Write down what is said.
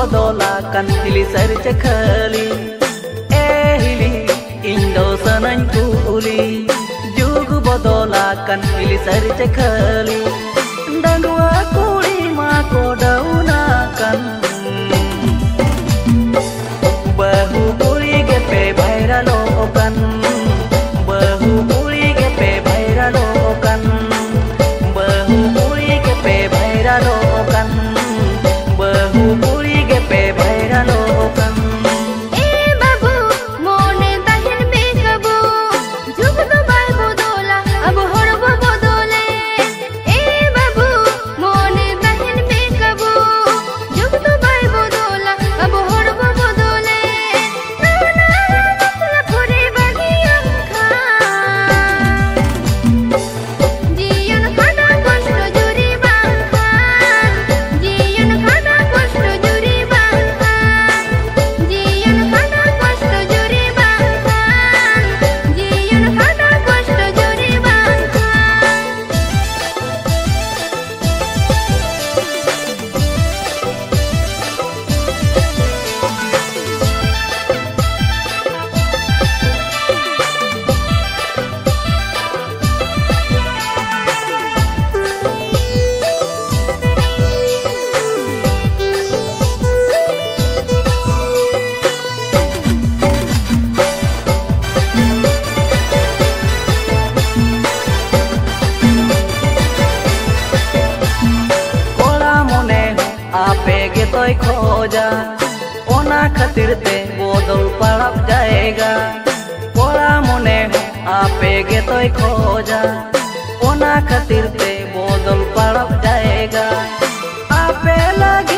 bodola kan hili sar cekhali hili indo sanany kuli jug bodola kan hili sar cekhali dandua kuli ma ko dauna kan bahu kuli gepe baira lokan bahu kuli gepe baira lokan bahu kuli gepe baira lokan bahu kuli gepe baira lokan babu mone tahin be kabu jug do bai bodola ab horbo bodole babu mone tahin be kabu jug do bai bodola ab horbo bodole na pore bagiyam kha jiyon khada koshto juri bangkhan jiyon khada koshto juri bangkhan jiyon khada koshto juri bangkhan jiyon khada koshto juri bangkhan kola mone ape ge toy khoja ona khatir te bodol parap jayega kola mone ape ge toy khoja ona khatir te bodol parap jayega ape lag